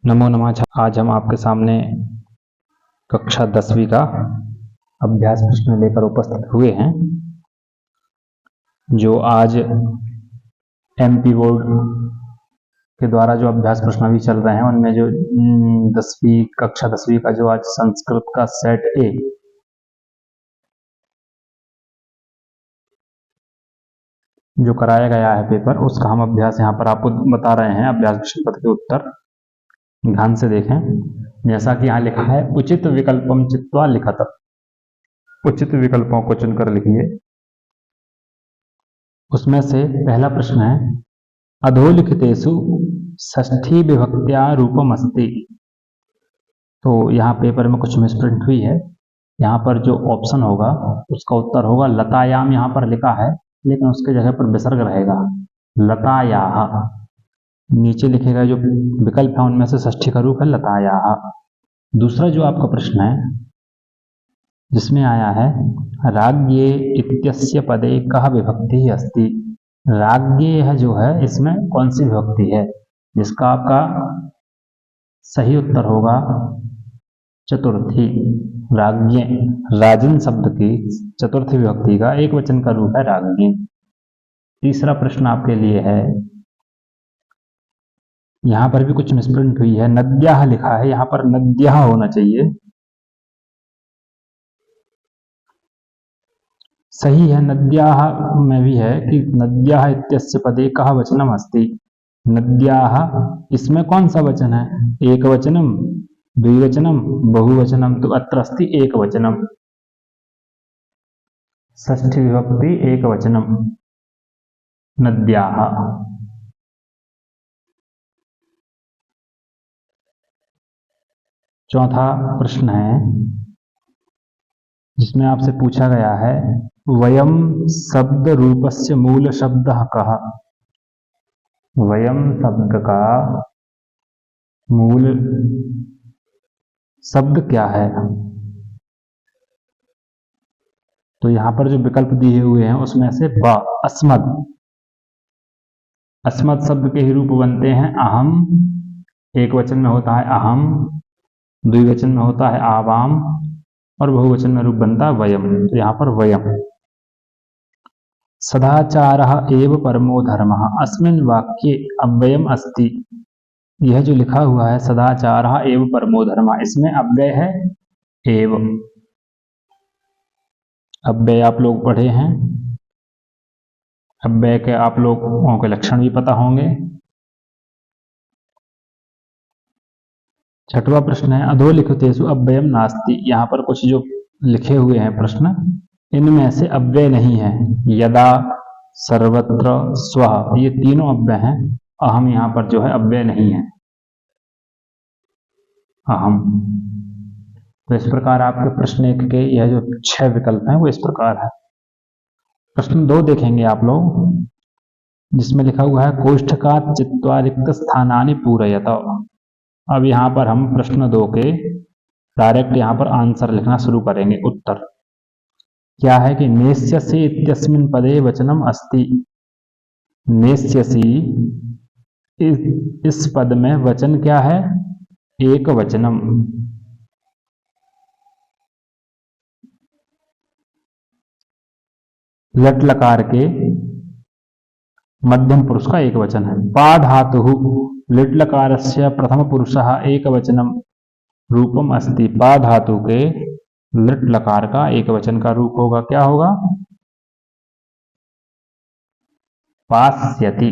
नमो नमः। आज हम आपके सामने कक्षा 10वीं का अभ्यास प्रश्न लेकर उपस्थित हुए हैं, जो आज एमपी बोर्ड के द्वारा जो अभ्यास प्रश्न अभी चल रहे हैं उनमें जो 10वीं कक्षा 10वीं का जो आज संस्कृत का सेट ए जो कराया गया है पेपर, उसका हम अभ्यास यहाँ पर आपको बता रहे हैं। अभ्यास प्रश्न पत्र के उत्तर ध्यान से देखें। जैसा कि यहाँ लिखा है, उचित विकल्पम चित्वा लिखत। उचित विकल्पों को चुनकर लिखिए। उसमें से पहला प्रश्न है, अधोलिखितेषु षष्ठी विभक्त्या रूपम अस्ति। तो यहाँ पेपर में कुछ मिसप्रिंट हुई है। यहाँ पर जो ऑप्शन होगा उसका उत्तर होगा लतायाम। यहाँ पर लिखा है लेकिन उसके जगह पर विसर्ग रहेगा, लतायाः। नीचे लिखेगा जो विकल्प है उनमें से षष्ठी का रूप है लतायाः। दूसरा जो आपका प्रश्न है जिसमें आया है, राज्ञे इत्यस्य पदे कः विभक्ति अस्ति। राज्ञे जो है इसमें कौन सी विभक्ति है, जिसका आपका सही उत्तर होगा चतुर्थी। राज्ञे, राजन शब्द की चतुर्थी विभक्ति का एक वचन का रूप है राज्ञे। तीसरा प्रश्न आपके लिए है, यहां पर भी कुछ मिसप्रिंट हुई है, नद्याः लिखा है, यहां पर नद्याः होना चाहिए। सही है, नद्याः में भी है कि नद्याः इत्यस्य पदे कः वचनम अस्ति। नद्याः इसमें कौन सा वचन है, एक वचनम, द्विवचनम, बहुवचनम। तो अत्र अस्ति एक वचनम, षष्ठी विभक्ति एक वचनम, नद्याः। चौथा प्रश्न है जिसमें आपसे पूछा गया है, वयम शब्द रूपस्य मूल शब्दः कः। वयम शब्द का मूल शब्द क्या है। तो यहां पर जो विकल्प दिए हुए हैं उसमें से ब, अस्मद। अस्मद शब्द के ही रूप बनते हैं अहम, एक वचन में होता है अहम, द्विवचन में होता है आवाम, और बहुवचन में रूप बनता है वयम। तो यहाँ पर वयम। सदाचारः एव परमो धर्मः, अस्मिन् वाक्ये अव्ययम् अस्ति। यह जो लिखा हुआ है सदाचारः एव परमो धर्मः, इसमें अव्यय है एव। अव्यय आप लोग पढ़े हैं, अव्यय के आप लोगों के लक्षण भी पता होंगे। छठवां प्रश्न है, अधोलिखितेषु अव्ययम नास्ति। यहाँ पर कुछ जो लिखे हुए हैं प्रश्न, इनमें से अव्यय नहीं है। यदा, सर्वत्र, स्वः, ये तीनों अव्यय हैं। अहम यहाँ पर जो है अव्यय नहीं है, अहम। तो इस प्रकार आपके प्रश्न एक के यह जो 6 विकल्प हैं वो इस प्रकार है। प्रश्न 2 देखेंगे आप लोग, जिसमें लिखा हुआ है, कोष्ठकात् चित्वा रिक्त स्थानानि पूरयत। अब यहाँ पर हम प्रश्न 2 के डायरेक्ट यहाँ पर आंसर लिखना शुरू करेंगे। उत्तर क्या है कि नेष्यसि इत्यस्मिन् पदे वचनम अस्ति। नेष्यसि इस पद में वचन क्या है, एक वचनम। लट लकार के मध्यम पुरुष का एक वचन है। पा धातुः लिट लकारस्य प्रथम पुरुषः एक वचनम रूपम अस्ति। पा धातु के लिट लकार का एक वचन का रूप होगा, क्या होगा, पास्यति।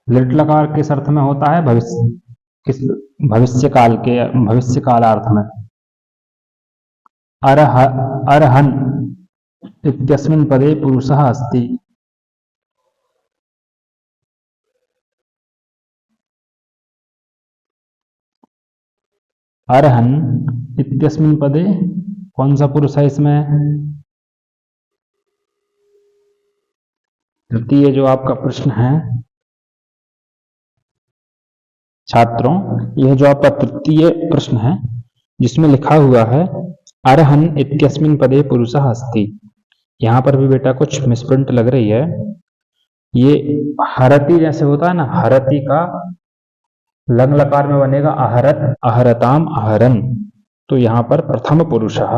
लिट लकार किस अर्थ में होता है, भविष्य, किस भविष्य काल के, भविष्य कालार्थ में। अर्हन् इत्यस्मिन् पदे पुरुषः अस्ति। अर्हन् इत्यस्मिन् पदे कौन सा पुरुष है इसमें, तृतीय जो आपका प्रश्न है छात्रों, यह जो आपका तृतीय प्रश्न है जिसमें लिखा हुआ है अर्हन् इत्यस्मिन् पदे पुरुषः अस्ति। यहाँ पर भी बेटा कुछ मिसप्रिंट लग रही है। ये हरति जैसे होता है ना, हरति का लंग लकार में बनेगा अहरत, अहरताम, अहरन। तो यहां पर प्रथम पुरुषः,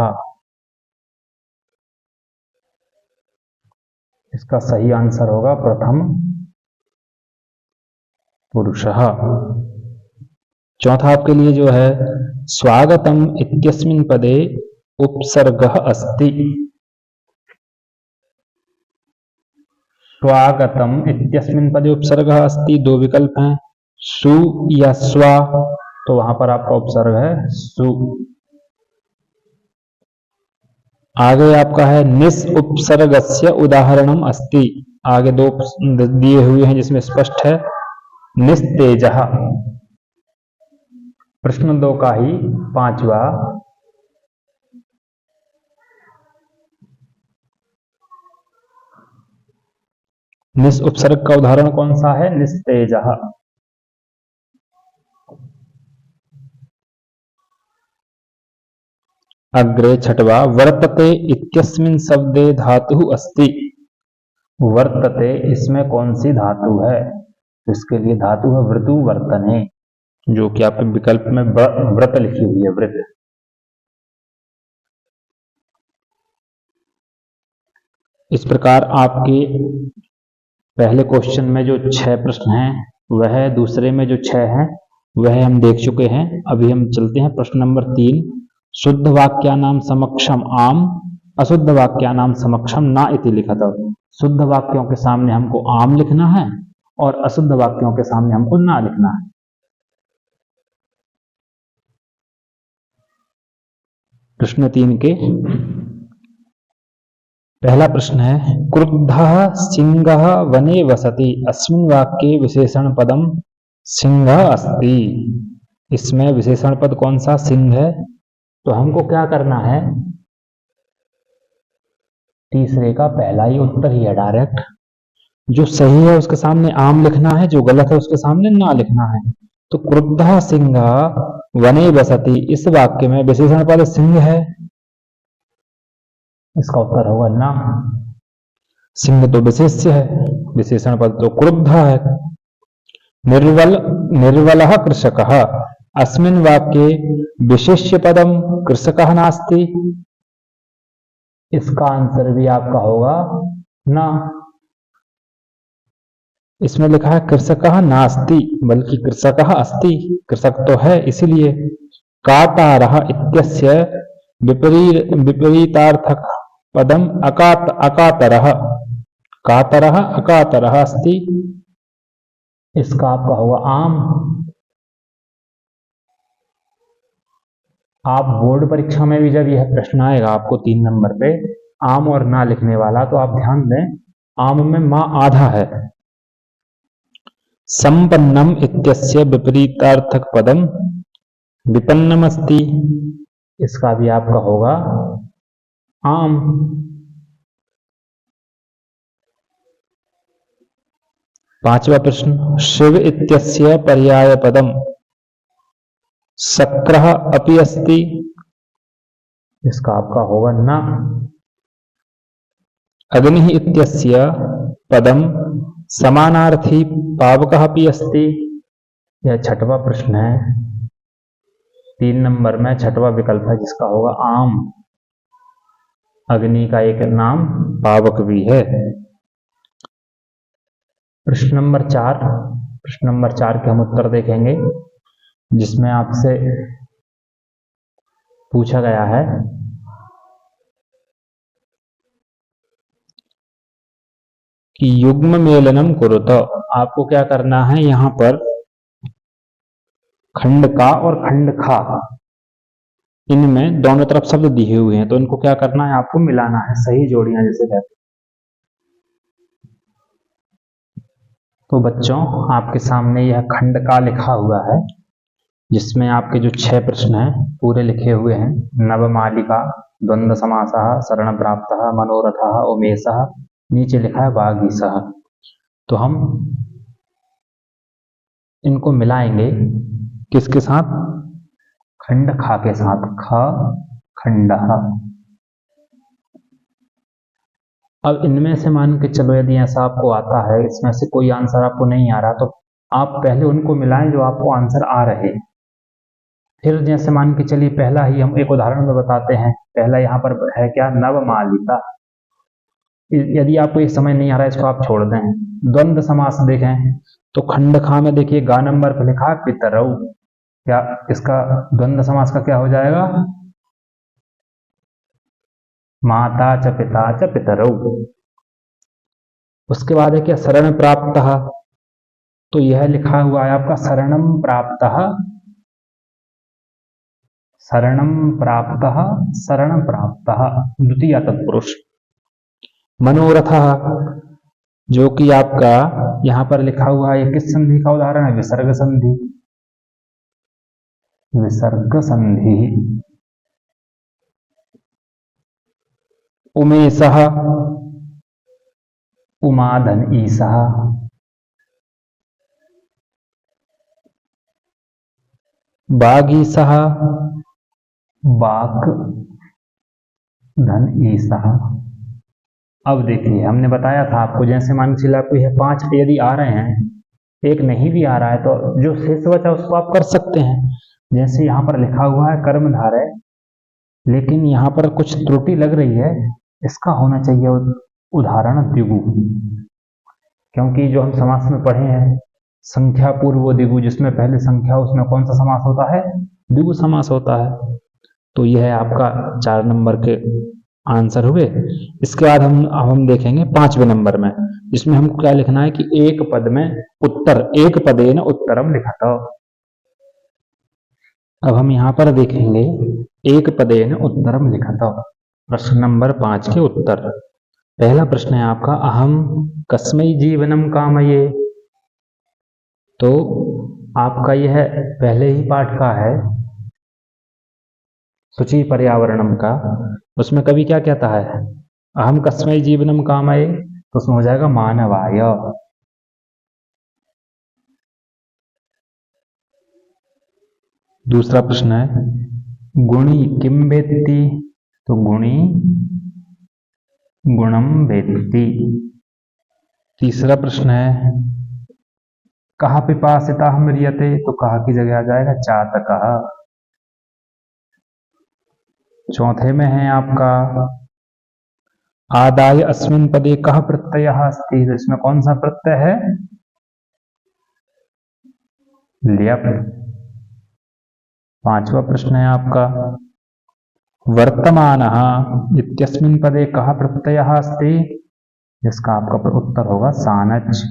इसका सही आंसर होगा प्रथम पुरुषः। चौथा आपके लिए जो है, स्वागतम इत्यस्मिन् पदे उपसर्गः अस्ति। स्वागतम इत्यस्मिन् पदे उपसर्गः अस्ति, दो विकल्प हैं, सु या स्वा। तो वहां पर आपका उपसर्ग है सु। आगे आपका है निस उपसर्गस्य उदाहरणम अस्ति। आगे दो दिए हुए हैं जिसमें स्पष्ट है निस्तेजः। प्रश्न 2 का ही पांचवा, निस उपसर्ग का उदाहरण कौन सा है? निस्तेजः। अग्रे छठवा, वर्तते इत्यस्मिन् शब्दे धातुः अस्ति। वर्तते, इसमें कौन सी धातु है? इसके लिए धातु है वृतु वर्तने, जो कि आपके विकल्प में व्रत लिखी हुई है, व्रत। इस प्रकार आपके पहले क्वेश्चन में जो 6 प्रश्न हैं, वह दूसरे में जो 6 हैं वह हम देख चुके हैं। अभी हम चलते हैं प्रश्न नंबर 3। शुद्ध वाक्यानाम समक्षम आम, अशुद्ध वाक्यानाम समक्षम ना इति लिखत। शुद्ध वाक्यों के सामने हमको आम लिखना है और अशुद्ध वाक्यों के सामने हमको ना लिखना है। प्रश्न 3 के पहला प्रश्न है, क्रुद्धः सिंहः वने वसति, अस्मिन् वाक्ये विशेषण पदम सिंहः अस्ति। इसमें विशेषण पद कौन सा? सिंह है। तो हमको क्या करना है? तीसरे का पहला ही उत्तर ही है डायरेक्ट। जो सही है उसके सामने आम लिखना है, जो गलत है उसके सामने ना लिखना है। तो क्रुद्धः सिंहः वने वसति, इस वाक्य में विशेषण पद सिंह है, इसका उत्तर होगा ना। सिंह तो विशेष्य है, विशेषण पद तो क्रुद्ध है। निर्वलः कृषकः, अस्मिन् वाक्ये विशेष्य पदम कृषकः नास्ति। इसका आंसर भी आपका होगा ना। इसमें लिखा है कृषकः नास्ति, बल्कि कृषकः अस्ति, कृषक तो है इसीलिए। कातारः इत्यस्य विपरीतार्थक पदम अकातरः, कातरः अकातरः अस्ति, इसका आपका होगा आम। आप बोर्ड परीक्षा में भी जब यह प्रश्न आएगा आपको 3 नंबर पे आम और ना लिखने वाला, तो आप ध्यान दें आम में मां आधा है। संपन्नम इत्यस्य विपरीतार्थक पदम विपन्नम अस्ति, इसका भी आपका होगा आम। पांचवा प्रश्न, शिव इत्यस्य पर्याय पदम शक्रः अपि अस्ति, इसका आपका होगा ना। अग्निः इत्यस्य पदम समानार्थी पावकः अपि अस्ति, यह छठवा प्रश्न है। 3 नंबर में छठवा विकल्प है जिसका होगा आम। अग्नि का एक नाम पावक भी है। प्रश्न नंबर 4 के हम उत्तर देखेंगे, जिसमें आपसे पूछा गया है कि युग्म मेलनम कुरुत। आपको क्या करना है? यहां पर खंड का और खंड खा, इनमें दोनों तरफ शब्द दिए हुए हैं, तो इनको क्या करना है? आपको मिलाना है, सही जोड़ियां जिसे कहते हैं। तो बच्चों, आपके सामने यह खंड का लिखा हुआ है, जिसमें आपके जो 6 प्रश्न हैं पूरे लिखे हुए हैं। नवमालिका, द्वंद्व समासः, शरण प्राप्तः, मनोरथः, उमेशः, नीचे लिखा है वागीशः। तो हम इनको मिलाएंगे किसके साथ? खंड खा के साथ। ख खंडः। अब इनमें से मान के चलो यदि ऐसा आपको आता है, इसमें से कोई आंसर आपको नहीं आ रहा, तो आप पहले उनको मिलाएं जो आपको आंसर आ रहे। फिर जैसे मान के चलिए पहला ही हम एक उदाहरण में बताते हैं। पहला यहाँ पर है क्या, नवमालिका। यदि आपको ये समझ नहीं आ रहा है इसको आप छोड़ दें। द्वंद्व समास देखें तो खंड खा में देखिए गा नंबर पर लिखा पितरौ, क्या इसका द्वंद्व समास का क्या हो जाएगा, माता च पिता च पितरौ। उसके बाद है क्या, शरण प्राप्त, तो यह लिखा हुआ है आपका शरणम प्राप्त, शरणम प्राप्त, शरण प्राप्त, द्वितीय तत्पुरुष। मनोरथ, जो कि आपका यहां पर लिखा हुआ है, किस संधि का उदाहरण है, विसर्ग संधि, विसर्ग संधि। उमेशः, उमाधन ईसः। बागीसः, बाक धन ईसः। अब देखिए हमने बताया था आपको, जैसे मान के चलिए आपको यह 5 यदि आ रहे हैं, एक नहीं भी आ रहा है तो जो शेष बचा उसको आप कर सकते हैं। जैसे यहाँ पर लिखा हुआ है कर्मधारय, लेकिन यहाँ पर कुछ त्रुटि लग रही है, इसका होना चाहिए उदाहरण द्विगु, क्योंकि जो हम समास में पढ़े हैं संख्या पूर्व द्विगु, जिसमें पहले संख्या, उसमें कौन सा समास होता है, द्विगु समास होता है। तो यह आपका 4 नंबर के आंसर हुए। इसके बाद हम देखेंगे 5वें नंबर में, जिसमें हम क्या लिखना है कि एक पद में उत्तर, एक पदेन उत्तरम लिखत। अब हम यहाँ पर देखेंगे एक पदेन उत्तरम लिखत, प्रश्न नंबर 5 के उत्तर। पहला प्रश्न है आपका, अहम कस्मै जीवनम कामये। तो आपका यह पहले ही पाठ का है, शुचि पर्यावरणम का। उसमें कवि क्या कहता है, अहम कस्मै जीवनम कामये, तो उसमें हो जाएगा मानवाय। दूसरा प्रश्न है, गुणी किम वेत्ति, तो गुणी गुणम वेत्ति। तीसरा प्रश्न है, कहा पिपासिता म्रियते, तो कहा की जगह आ जाएगा चातकः। चौथे में है आपका, आदाय अस्मिन् पदे कः प्रत्ययः अस्ति, तो इसमें कौन सा प्रत्यय है, ल्यप। पांचवा प्रश्न है आपका, वर्तमानः इत्यस्मिन् पदे कः प्रत्ययः अस्ति, इसका आपका उत्तर होगा सानच।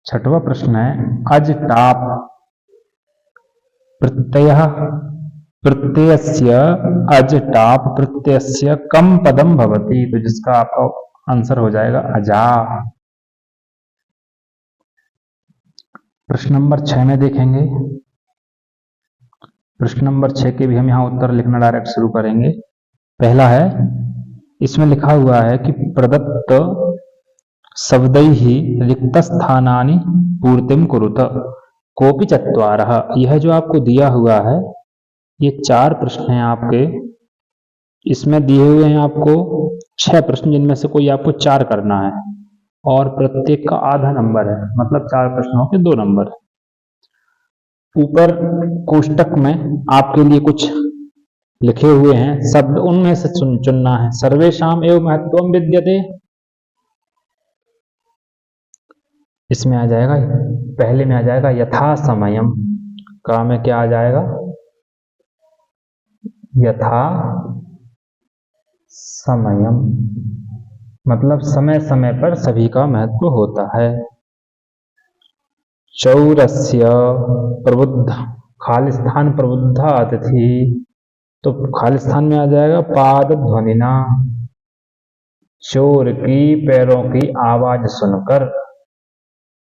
छठवां प्रश्न है, अज टाप प्रत्ययः, प्रत्ययस्य अज टाप प्रत्ययस्य कम पदम भवति, तो जिसका आपका आंसर हो जाएगा अजा। प्रश्न नंबर 6 में देखेंगे, प्रश्न नंबर 6 के भी हम यहाँ उत्तर लिखना डायरेक्ट शुरू करेंगे। पहला है, इसमें लिखा हुआ है कि प्रदत्त शब्दैः रिक्तस्थानानि पूर्तिं कुरुत कोपि चत्वारः। यह जो आपको दिया हुआ है, ये 4 प्रश्न हैं आपके, इसमें दिए हुए हैं आपको 6 प्रश्न, जिनमें से कोई आपको 4 करना है, और प्रत्येक का आधा नंबर है, मतलब 4 प्रश्नों के 2 नंबर। ऊपर कोष्टक में आपके लिए कुछ लिखे हुए हैं शब्द, उनमें से चुनना है। सर्वेषाम एव महत्वम विद्यते, इसमें आ जाएगा, पहले में आ जाएगा यथा समयम, का में क्या आ जाएगा, यथा समयम, मतलब समय समय पर सभी का महत्व होता है। चौरस्य प्रबुद्ध, खालिस्थान प्रबुद्धा अतिथि, तो खालिस्थान में आ जाएगा पाद ध्वनिना, चोर की पैरों की आवाज सुनकर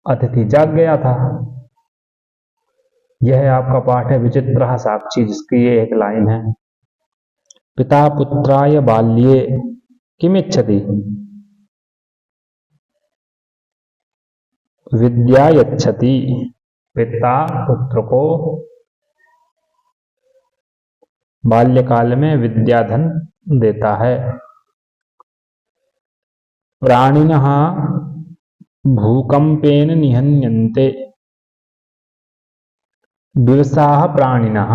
अतिथि जाग गया था। यह आपका पाठ है विचित्रः साक्षी, जिसकी ये एक लाइन है, पिता पुत्राय बाल्ये किमिच्छति, विद्या यच्छति, पिता पुत्र को बाल्यकाल में विद्याधन देता है। प्राणिनः भूकंपेन निहन्यन्ते विवसाः प्राणिनः।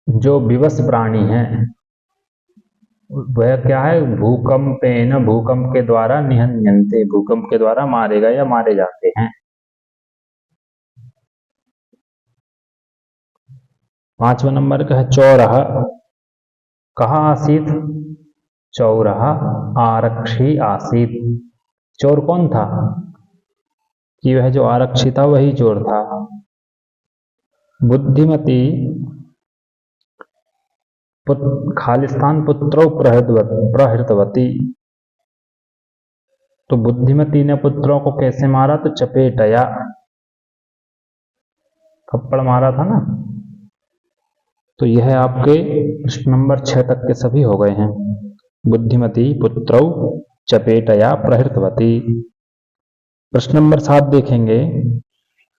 जो विवश प्राणी हैं वह क्या है, भूकंपेन, भूकंप के द्वारा, निहन्यन्ते, भूकंप के द्वारा मारे गए या मारे जाते हैं। 5वां नंबर का है चौरः। कहाँ आसीत? चौरः आरक्षी आसीत। चोर कौन था? कि वह जो आरक्षी था वही चोर था। बुद्धिमती खालिस्तान पुत्रो प्रहृतवती। तो बुद्धिमती ने पुत्रों को कैसे मारा? तो चपेटया, थप्पड़ मारा था ना। तो यह आपके प्रश्न नंबर 6 तक के सभी हो गए हैं। बुद्धिमती पुत्रौ चपेटया प्रहृतवती। प्रश्न नंबर 7 देखेंगे।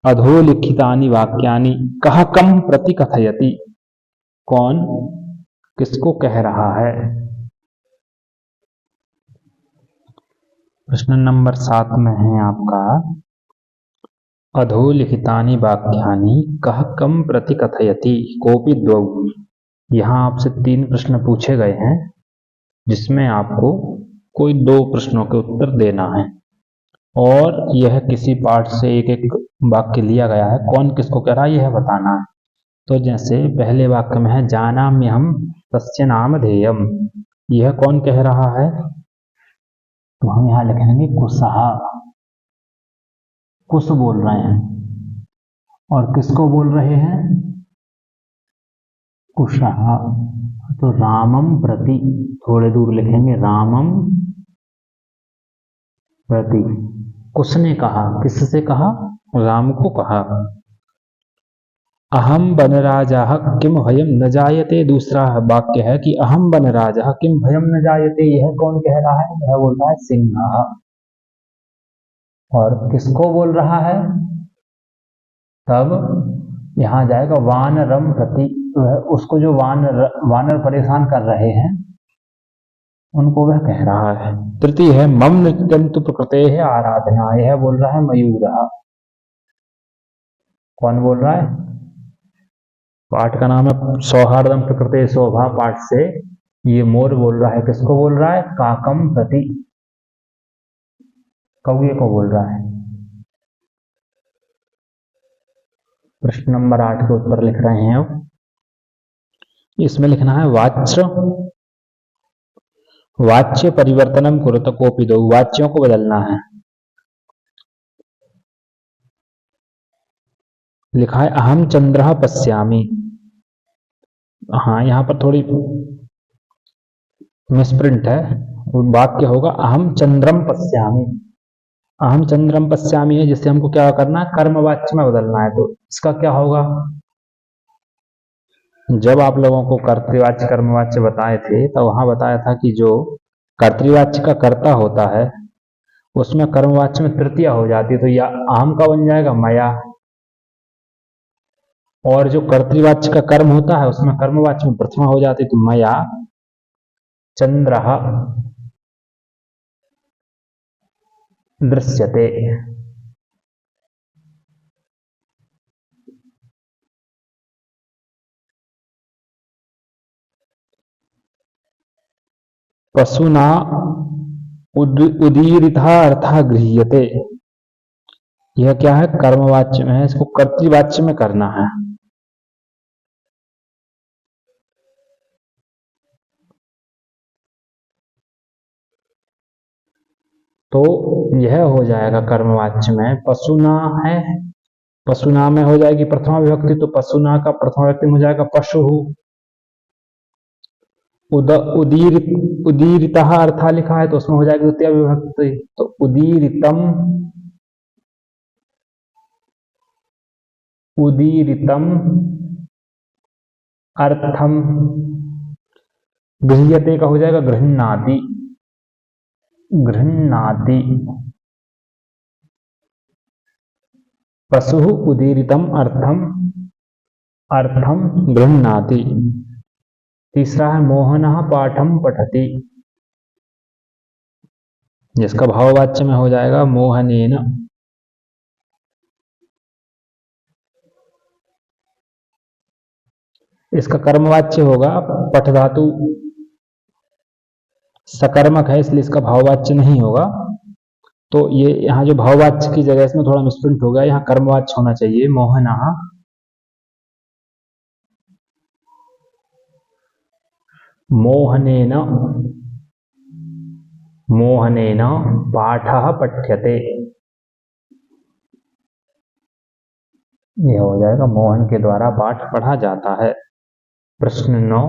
अधोलिखितानि वाक्यानि कः कं प्रति कथयति। कौन किसको कह रहा है? प्रश्न नंबर 7 में है आपका अधोलिखितानि वाक्यानि कः कं प्रति कथयति कोपि द्वौ। यहाँ आपसे 3 प्रश्न पूछे गए हैं जिसमें आपको कोई 2 प्रश्नों के उत्तर देना है और यह किसी पाठ से एक एक वाक्य लिया गया है। कौन किसको कह रहा है यह बताना है। तो जैसे पहले वाक्य में है जानाम्यहं तस्य नामधेयम्। यह कौन कह रहा है? तो हम यहाँ लिखेंगे कुशः। कुश बोल रहे हैं। और किसको बोल रहे हैं? कुशः। तो रामम प्रति, थोड़े दूर लिखेंगे रामम प्रति। कुश ने कहा, किससे कहा? राम को कहा। अहम वनराजः किम भयम न जायते। दूसरा वाक्य है कि अहम वनराजः किम भयम न जायते। यह कौन कह रहा है? यह बोल रहा है सिंह। और किसको बोल रहा है? तब यहां जाएगा वानरम प्रति। उसको जो वानर परेशान कर रहे हैं उनको वह कह रहा है। तृतीय है मम नृत्यं तु प्रकृतेः आराधना। यह बोल रहा है मयूर। कौन बोल रहा है? पाठ का नाम है सौहार्दम प्रकृते शोभा। पाठ से ये मोर बोल रहा है। किसको बोल रहा है? काकम प्रति, कौवे को बोल रहा है। प्रश्न नंबर 8 के उत्तर लिख रहे हैं अब। इसमें लिखना है वाच्य परिवर्तनम कुरुत कोपि दो। वाच्यों को बदलना है। लिखा है अहम चंद्रः पश्यामि। हाँ, यहां पर थोड़ी मिसप्रिंट है। वाक्य होगा अहम चंद्रम पश्यामि। अहम चंद्रम पश्यामि है जिससे हमको क्या करना है? कर्मवाच्य में बदलना है। तो इसका क्या होगा? जब आप लोगों को कर्तृवाच्य कर्मवाच्य बताए थे तो वहां बताया था कि जो कर्तृवाच्य का कर्ता होता है उसमें कर्मवाच्य में तृतीया हो जाती है। तो या अहम का बन जाएगा मया। और जो कर्तृवाच्य का कर्म होता है उसमें कर्मवाच्य में प्रथमा हो जाती है। तो मया चंद्रः दृश्यते। पशुना उदीरितः अर्थः गृह्यते। यह क्या है? कर्मवाच्य में है। इसको कर्तृवाच्य में करना है। तो यह हो जाएगा कर्मवाच्य में पशुना है। पशुना में हो जाएगी प्रथमा विभक्ति। तो पशुना का प्रथमा विभक्ति हो जाएगा पशु। उदीरितः अर्था लिखा है तो उसमें हो जाएगी द्वितीय विभक्ति। तो उदीरितम अर्थम। गृह्यते का हो जाएगा गृह्णाति। पशु उदीरितम अर्थम गृह्णाति। तीसरा है मोहनः पाठम पठति। जिसका भाववाच्य में हो जाएगा मोहनेन। इसका कर्मवाच्य होगा पठ धातु सकर्मक है, इसलिए इसका भाववाच्य नहीं होगा। तो ये यहाँ जो भाववाच्य की जगह इसमें थोड़ा मिसप्रिंट हो गया, यहाँ कर्मवाच्य होना चाहिए मोहनः। मोहनेन मोहनेन पाठः पठ्यते, यह हो जाएगा मोहन के द्वारा पाठ पढ़ा जाता है। प्रश्न 9,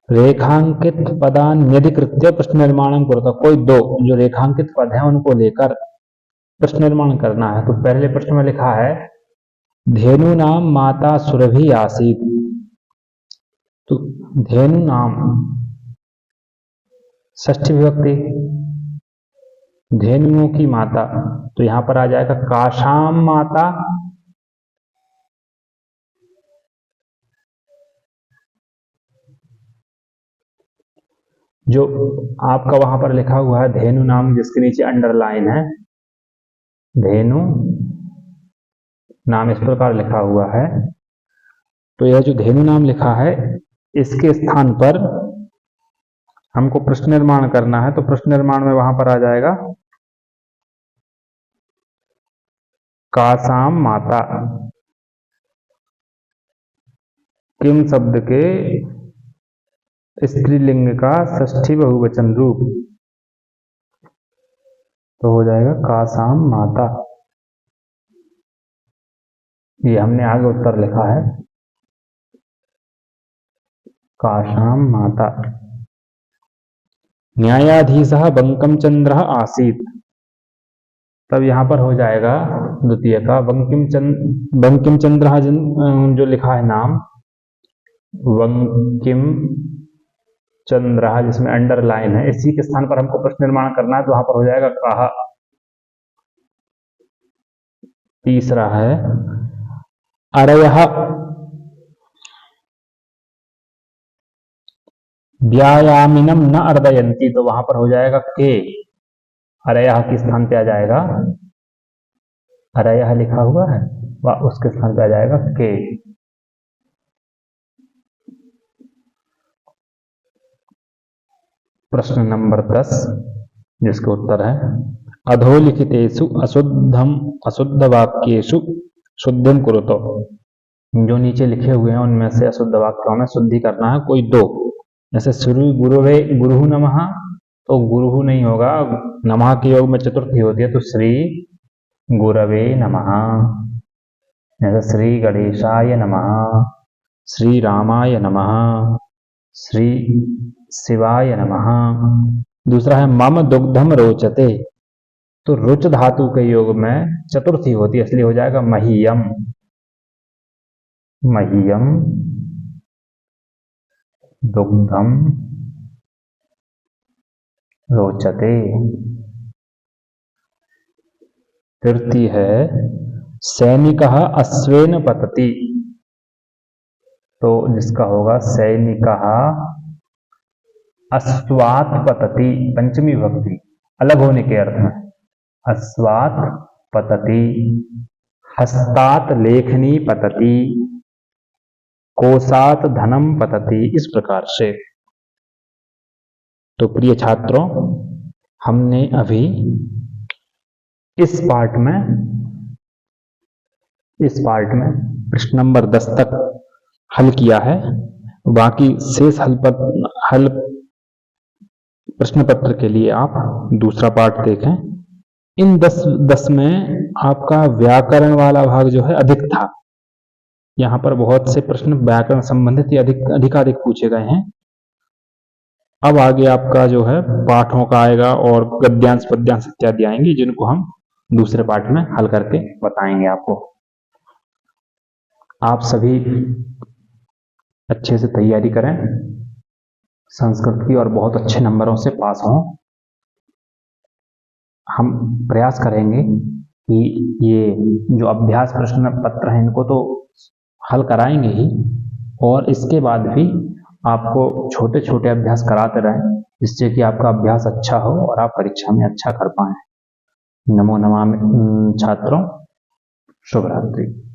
रेखांकित पदान यधिकृत्य प्रश्न निर्माणम कुरुत। कोई दो जो रेखांकित पद हैं उनको लेकर प्रश्न निर्माण करना है। तो पहले प्रश्न में लिखा है धेनु नाम माता सुरभि आसीत। तो धेनु नाम षष्ठी विभक्ति, धेनुओं की माता, तो यहां पर आ जाएगा काशाम माता। जो आपका वहां पर लिखा हुआ है धेनु नाम, जिसके नीचे अंडरलाइन है, धेनु नाम इस प्रकार लिखा हुआ है। तो यह जो धेनु नाम लिखा है इसके स्थान पर हमको प्रश्न निर्माण करना है। तो प्रश्न निर्माण में वहां पर आ जाएगा कासाम माता। किम शब्द के स्त्रीलिंग का षष्ठी बहुवचन रूप, तो हो जाएगा कासाम माता। ये हमने आगे उत्तर लिखा है काशाम माता। न्यायाधीशः बंकम चंद्र आसीत, तब यहां पर हो जाएगा द्वितीय का बंकिम चंद्र जो लिखा है नाम बंकिम चंद्र, जिसमें अंडरलाइन है, इसी के स्थान पर हमको प्रश्न निर्माण करना है। तो वहां पर हो जाएगा कहा। तीसरा है अरयः व्यायामिनम न अर्दयन्ति, तो वहां पर हो जाएगा के। अरयः के स्थान पे आ जाएगा, अरयः लिखा हुआ है उसके स्थान पे आ जाएगा के। प्रश्न नंबर 10, जिसका उत्तर है अधोलिखितेषु अशुद्ध वाक्येषु शुद्धिं कुरुतो। जो नीचे लिखे हुए हैं उनमें से अशुद्ध वाक्यों में शुद्धि करना है कोई दो। जैसे श्री गुरुवे गुरुहु नमः, तो गुरुहु नहीं होगा, नमः के योग में चतुर्थी होती है, तो श्री गुरवे नमः। जैसे श्री गणेशाय नमः, श्री रामाय नमः, श्री शिवाय नमः। दूसरा है मम दुग्धम रोचते, तो रुच धातु के योग में चतुर्थी होती है, इसलिए हो जाएगा मह्यम। मह्यम दुग्धम रोचते। तृतीय है सैनिकः अश्वेन पतति, तो जिसका होगा सैनिकः अश्वात् पतति, पंचमी विभक्ति अलग होने के अर्थ में, अश्वात् पतति। हस्तात् लेखनी पतति, कोशात् धनम पतति, इस प्रकार से। तो प्रिय छात्रों, हमने अभी इस पार्ट में प्रश्न नंबर 10 तक हल किया है। बाकी शेष हल प्रश्न पत्र के लिए आप दूसरा पार्ट देखें। इन 10 में आपका व्याकरण वाला भाग जो है अधिक था। यहाँ पर बहुत से प्रश्न व्याकरण संबंधित ही अधिकाधिक पूछे गए हैं। अब आगे आपका जो है पाठों का आएगा और गद्यांश पद्यांश इत्यादि आएंगे, जिनको हम दूसरे पाठ में हल करके बताएंगे आपको। आप सभी अच्छे से तैयारी करें संस्कृत की और बहुत अच्छे नंबरों से पास हों। हम प्रयास करेंगे कि ये जो अभ्यास प्रश्न पत्र हैं इनको तो हल कराएंगे ही, और इसके बाद भी आपको छोटे छोटे अभ्यास कराते रहें, जिससे कि आपका अभ्यास अच्छा हो और आप परीक्षा में अच्छा कर पाएं। नमो नमामि छात्रों, शुभ रात्रि।